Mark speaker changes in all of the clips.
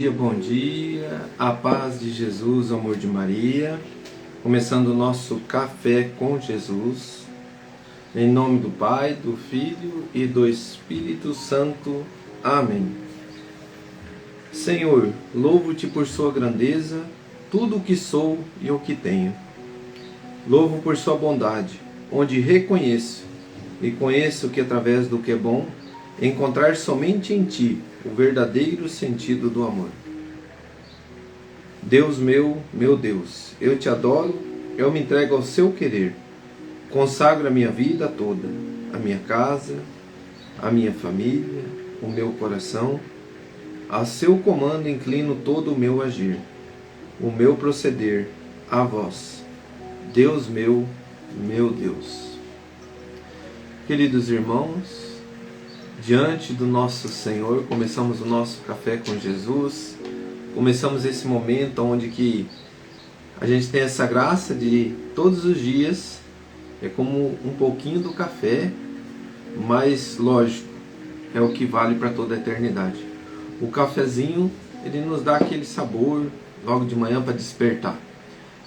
Speaker 1: Bom dia, a paz de Jesus, o amor de Maria, começando o nosso Café com Jesus, em nome do Pai, do Filho e do Espírito Santo. Amém. Senhor, louvo-te por sua grandeza, tudo o que sou e o que tenho. Louvo por sua bondade, onde reconheço e conheço que através do que é bom, encontrar somente em ti o verdadeiro sentido do amor. Deus meu Deus, eu te adoro, eu me entrego ao seu querer, consagro a minha vida toda, a minha casa, a minha família, o meu coração, a seu comando inclino todo o meu agir, o meu proceder a vós, Deus meu Deus. Queridos irmãos, diante do nosso Senhor, começamos o nosso Café com Jesus, começamos esse momento onde que a gente tem essa graça de todos os dias, é como um pouquinho do café, mas lógico, é o que vale para toda a eternidade. O cafezinho, ele nos dá aquele sabor logo de manhã para despertar,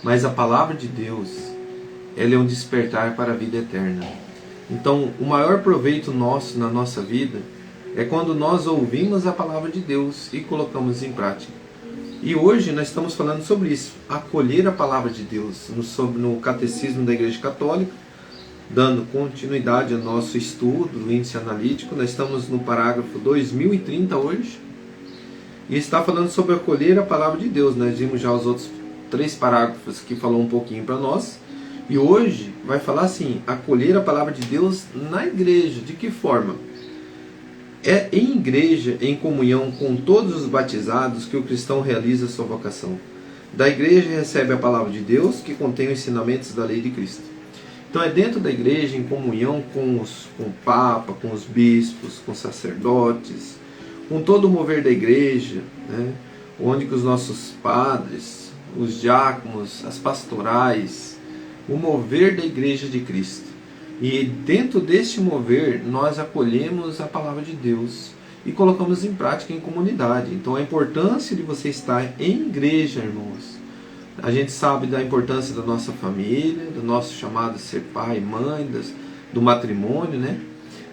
Speaker 1: mas a palavra de Deus, ela é um despertar para a vida eterna. Então, o maior proveito nosso na nossa vida é quando nós ouvimos a palavra de Deus e colocamos em prática. E hoje nós estamos falando sobre isso, acolher a palavra de Deus, no Catecismo da Igreja Católica, dando continuidade ao nosso estudo, no índice analítico. Nós estamos no parágrafo 2030 hoje, e está falando sobre acolher a palavra de Deus. Nós vimos já os outros 3 parágrafos que falou um pouquinho para nós. E hoje vai falar assim, acolher a palavra de Deus na igreja. De que forma? É em igreja, em comunhão com todos os batizados, que o cristão realiza sua vocação. Da igreja recebe a palavra de Deus, que contém os ensinamentos da lei de Cristo. Então é dentro da igreja, em comunhão com o Papa, com os bispos, com os sacerdotes, com todo o mover da igreja, né? Onde que os nossos padres, os diáconos, as pastorais, o mover da igreja de Cristo. E dentro deste mover, nós acolhemos a palavra de Deus e colocamos em prática em comunidade. Então a importância de você estar em igreja, irmãos. A gente sabe da importância da nossa família, do nosso chamado ser pai, mãe, do matrimônio, né?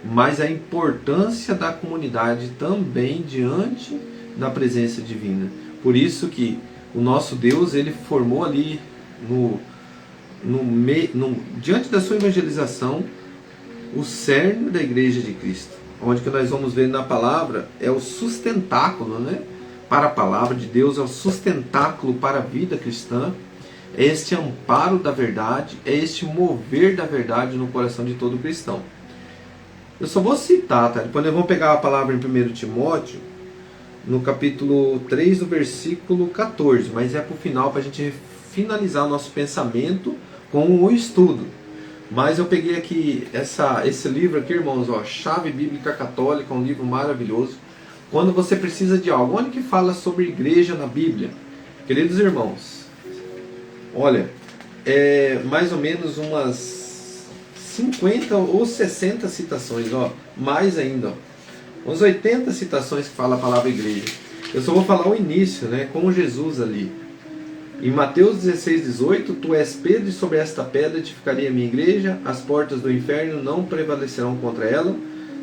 Speaker 1: Mas a importância da comunidade também diante da presença divina. Por isso que o nosso Deus, ele formou ali diante da sua evangelização, o cerne da igreja de Cristo, onde que nós vamos ver na palavra, é o sustentáculo, né? Para a palavra de Deus, é o sustentáculo para a vida cristã, é este amparo da verdade, é este mover da verdade no coração de todo cristão. Eu só vou citar, tá? Depois nós vamos pegar a palavra em 1 Timóteo, no capítulo 3, do versículo 14, mas é para o final, para a gente finalizar o nosso pensamento com o estudo. Mas eu peguei aqui esse livro aqui, irmãos, ó, Chave Bíblica Católica, um livro maravilhoso. Quando você precisa de algo, onde que fala sobre igreja na Bíblia? Queridos irmãos, olha, mais ou menos umas 50 ou 60 citações, ó, mais ainda, ó, uns 80 citações que fala a palavra igreja. Eu só vou falar o início, né, com Jesus ali. Em Mateus 16:18, tu és Pedro, e sobre esta pedra edificarei a minha igreja, as portas do inferno não prevalecerão contra ela.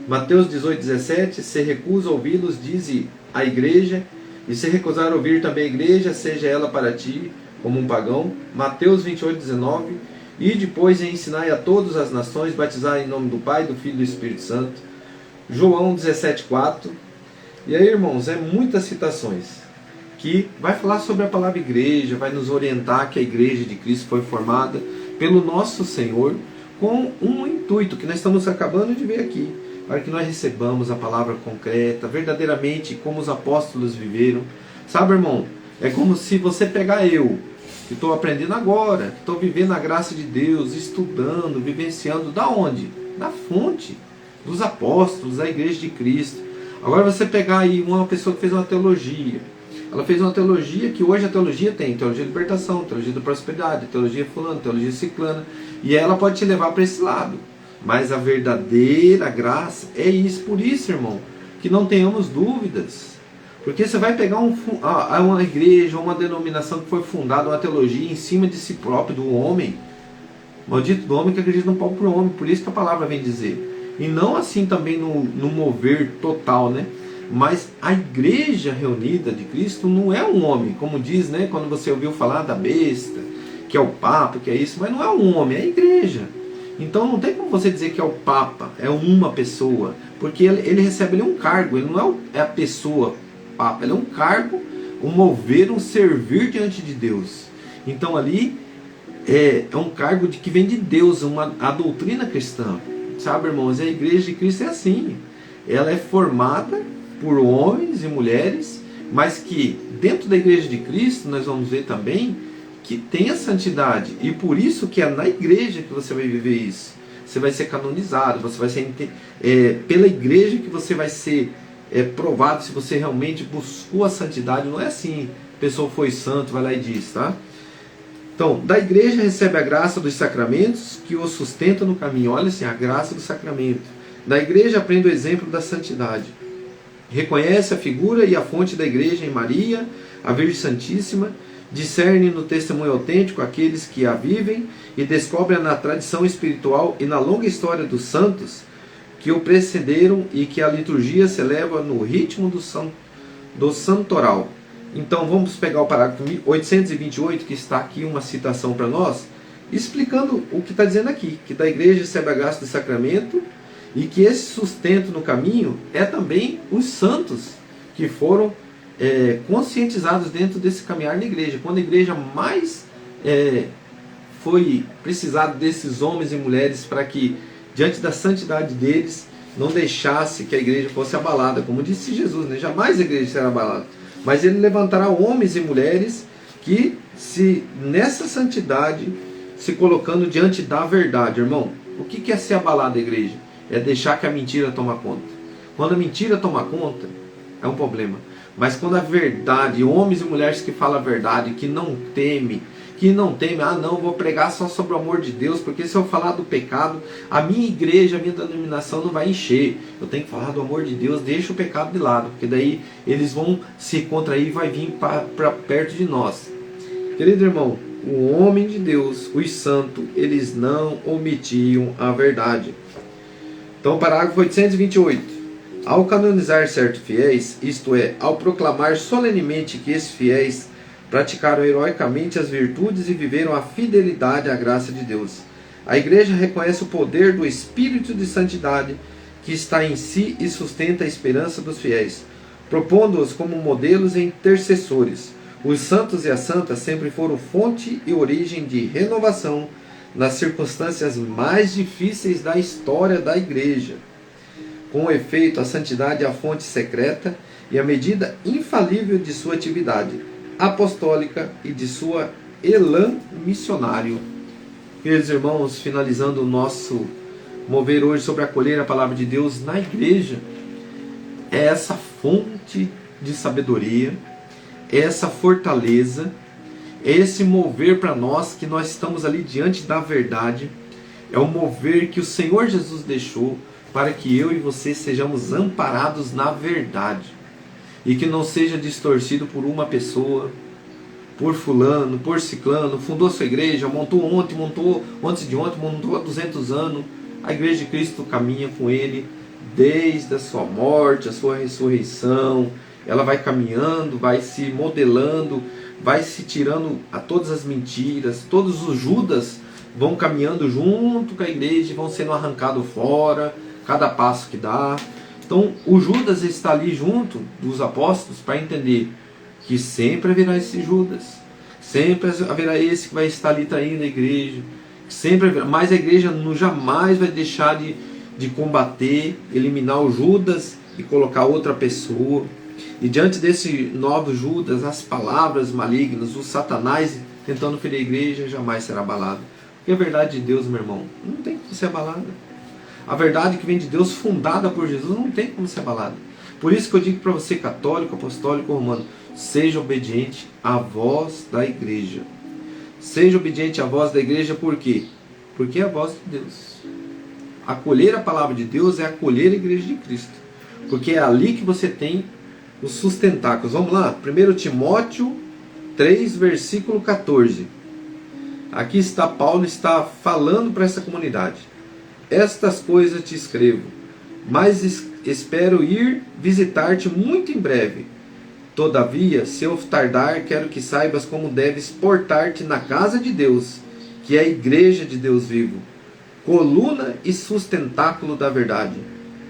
Speaker 1: Mateus 18:17, se recusa a ouvi-los, dize a igreja, e se recusar a ouvir também a igreja, seja ela para ti como um pagão. Mateus 28:19, e depois ensinai a todas as nações, batizai em nome do Pai, do Filho e do Espírito Santo. João 17:4, e aí, irmãos, muitas citações que vai falar sobre a palavra igreja, vai nos orientar que a igreja de Cristo foi formada pelo nosso Senhor com um intuito que nós estamos acabando de ver aqui, para que nós recebamos a palavra concreta, verdadeiramente como os apóstolos viveram. Sabe, irmão, é como se você pegar eu, que estou aprendendo agora, que estou vivendo a graça de Deus, estudando, vivenciando, da onde? Da fonte, dos apóstolos, da igreja de Cristo. Agora você pegar aí uma pessoa que fez uma teologia, ela fez uma teologia que hoje a teologia tem teologia de libertação, teologia da prosperidade, teologia fulana, teologia ciclana, e ela pode te levar para esse lado. Mas a verdadeira graça é isso. Por isso, irmão, que não tenhamos dúvidas. Porque você vai pegar uma igreja, uma denominação que foi fundada, uma teologia em cima de si próprio, do homem. Maldito do homem que acredita no próprio homem. Por isso que a palavra vem dizer. E não assim também no mover total, né? Mas a igreja reunida de Cristo não é um homem. Como diz, né? Quando você ouviu falar da besta, que é o Papa, que é isso. Mas não é um homem, é a igreja. Então não tem como você dizer que é o Papa, é uma pessoa. Porque ele recebe um cargo, ele não é a pessoa Papa. Ele é um cargo, um mover, um servir diante de Deus. Então ali é um cargo que vem de Deus, a doutrina cristã. Sabe, irmãos, a igreja de Cristo é assim. Ela é formada por homens e mulheres, mas que dentro da igreja de Cristo, nós vamos ver também, que tem a santidade. E por isso que é na igreja que você vai viver isso. Você vai ser canonizado, você vai ser pela igreja que você vai ser provado se você realmente buscou a santidade. Não é assim, a pessoa foi santo, vai lá e diz, tá? Então, da igreja recebe a graça dos sacramentos que o sustenta no caminho. Olha assim, a graça do sacramento. Da igreja aprende o exemplo da santidade. Reconhece a figura e a fonte da igreja em Maria, a Virgem Santíssima, discerne no testemunho autêntico aqueles que a vivem e descobre na tradição espiritual e na longa história dos santos que o precederam e que a liturgia se eleva no ritmo do santoral. Então vamos pegar o parágrafo 828, que está aqui uma citação para nós, explicando o que está dizendo aqui, que da igreja recebe a graça do sacramento e que esse sustento no caminho é também os santos que foram conscientizados dentro desse caminhar na igreja. Quando a igreja mais foi precisado desses homens e mulheres para que, diante da santidade deles, não deixasse que a igreja fosse abalada, como disse Jesus, né? Jamais a igreja será abalada. Mas ele levantará homens e mulheres que, se nessa santidade, se colocando diante da verdade. Irmão, o que é ser abalado a igreja? É deixar que a mentira toma conta. Quando a mentira toma conta, é um problema. Mas quando a verdade, homens e mulheres que falam a verdade, que não temem, vou pregar só sobre o amor de Deus, porque se eu falar do pecado, a minha igreja, a minha denominação não vai encher. Eu tenho que falar do amor de Deus, deixa o pecado de lado, porque daí eles vão se contrair e vai vir para perto de nós. Querido irmão, o homem de Deus, os santos, eles não omitiam a verdade. Então, parágrafo 828. Ao canonizar certos fiéis, isto é, ao proclamar solenemente que esses fiéis praticaram heroicamente as virtudes e viveram a fidelidade à graça de Deus, a igreja reconhece o poder do Espírito de Santidade que está em si e sustenta a esperança dos fiéis, propondo-os como modelos e intercessores. Os santos e as santas sempre foram fonte e origem de renovação nas circunstâncias mais difíceis da história da igreja. Com efeito, a santidade é a fonte secreta e a medida infalível de sua atividade apostólica e de sua elan missionário. Queridos irmãos, finalizando o nosso mover hoje sobre acolher a palavra de Deus na igreja, é essa fonte de sabedoria, é essa fortaleza, é esse mover para nós que nós estamos ali diante da verdade, é o mover que o Senhor Jesus deixou para que eu e você sejamos amparados na verdade. E que não seja distorcido por uma pessoa, por fulano, por ciclano, fundou sua igreja, montou ontem, montou antes de ontem, montou há 200 anos. A igreja de Cristo caminha com ele desde a sua morte, a sua ressurreição. Ela vai caminhando, vai se modelando, vai se tirando a todas as mentiras. Todos os Judas vão caminhando junto com a igreja e vão sendo arrancados fora, cada passo que dá. Então, o Judas está ali junto dos apóstolos para entender que sempre haverá esse Judas, sempre haverá esse que vai estar ali traindo a igreja, sempre haverá, mas a igreja jamais vai deixar de combater, eliminar o Judas e colocar outra pessoa. E diante desse novo Judas, as palavras malignas, o Satanás tentando ferir a igreja, jamais será abalado. Porque a verdade de Deus, meu irmão, não tem que ser abalada. A verdade que vem de Deus, fundada por Jesus, não tem como ser abalada. Por isso que eu digo para você, católico, apostólico, romano, seja obediente à voz da igreja. Seja obediente à voz da igreja, por quê? Porque é a voz de Deus. Acolher a palavra de Deus é acolher a igreja de Cristo. Porque é ali que você tem os sustentáculos. Vamos lá, 1 Timóteo 3, versículo 14. Aqui está Paulo, está falando para essa comunidade. Estas coisas te escrevo, mas espero ir visitar-te muito em breve. Todavia, se eu tardar, quero que saibas como deves portar-te na casa de Deus, que é a igreja de Deus vivo, coluna e sustentáculo da verdade.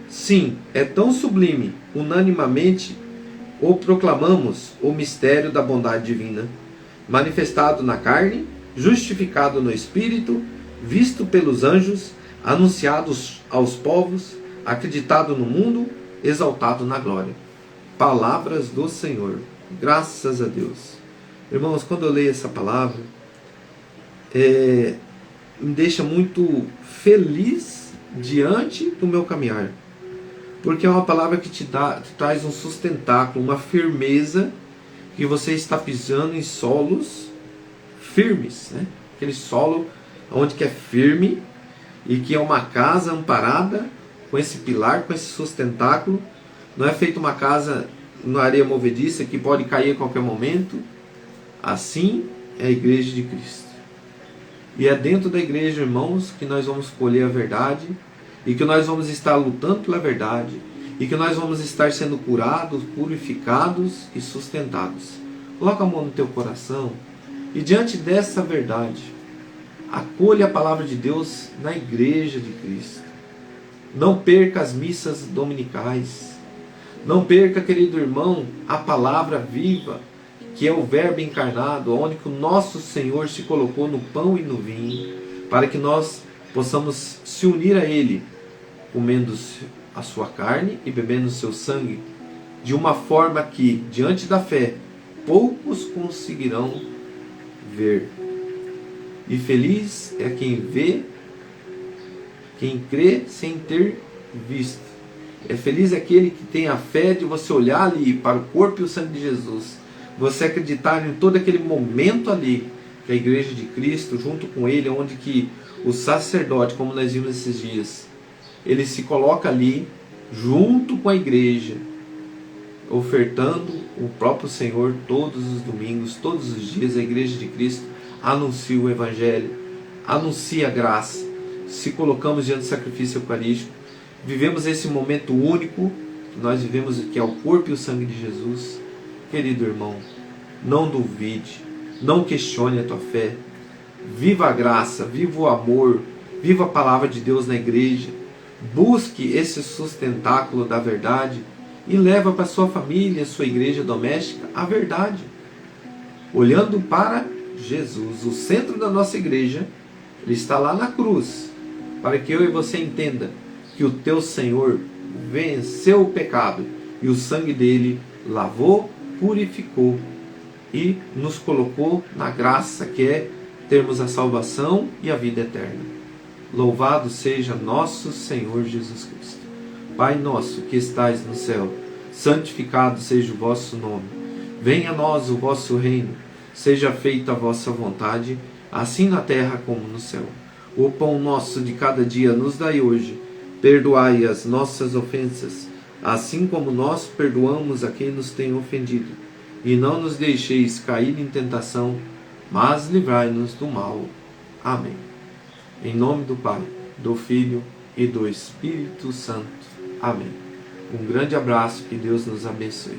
Speaker 1: Sim, é tão sublime, unanimamente o proclamamos, o mistério da bondade divina, manifestado na carne, justificado no Espírito, visto pelos anjos, anunciado aos povos, acreditado no mundo, exaltado na glória. Palavras do Senhor. Graças a Deus. Irmãos, quando eu leio essa palavra, me deixa muito feliz diante do meu caminhar. Porque é uma palavra que te traz um sustentáculo, uma firmeza, que você está pisando em solos firmes, né? Aquele solo onde que é firme e que é uma casa amparada com esse pilar, com esse sustentáculo. Não é feito uma casa na areia movediça que pode cair a qualquer momento. Assim é a igreja de Cristo. E é dentro da igreja, irmãos, que nós vamos colher a verdade, e que nós vamos estar lutando pela verdade, e que nós vamos estar sendo curados, purificados e sustentados. Coloca a mão no teu coração e diante dessa verdade, acolha a palavra de Deus na igreja de Cristo. Não perca as missas dominicais. Não perca, querido irmão, a palavra viva, que é o verbo encarnado, onde que o nosso Senhor se colocou no pão e no vinho, para que nós possamos se unir a Ele, comendo a sua carne e bebendo o seu sangue, de uma forma que, diante da fé, poucos conseguirão ver. E feliz é quem vê, quem crê sem ter visto. É feliz aquele que tem a fé de você olhar ali para o corpo e o sangue de Jesus, você acreditar em todo aquele momento ali, que a igreja de Cristo, junto com Ele, onde que o sacerdote, como nós vimos esses dias, ele se coloca ali, junto com a igreja, ofertando o próprio Senhor todos os domingos, todos os dias. A igreja de Cristo anuncia o Evangelho, anuncia a graça. Se colocamos diante do sacrifício eucarístico, vivemos esse momento único que nós vivemos, que é o corpo e o sangue de Jesus. Querido irmão, não duvide, não questione a tua fé. Viva a graça, viva o amor, viva a palavra de Deus na igreja. Busque esse sustentáculo da verdade e leva para sua família, sua igreja doméstica, a verdade. Olhando para Jesus, o centro da nossa igreja, ele está lá na cruz, para que eu e você entenda que o teu Senhor venceu o pecado e o sangue dele lavou, purificou e nos colocou na graça, que é termos a salvação e a vida eterna. Louvado seja nosso Senhor Jesus Cristo. Pai nosso que estais no céu, santificado seja o vosso nome. Venha a nós o vosso reino. Seja feita a vossa vontade, assim na terra como no céu. O pão nosso de cada dia nos dai hoje. Perdoai as nossas ofensas, assim como nós perdoamos a quem nos tem ofendido. E não nos deixeis cair em tentação, mas livrai-nos do mal. Amém. Em nome do Pai, do Filho e do Espírito Santo. Amém. Um grande abraço, que Deus nos abençoe.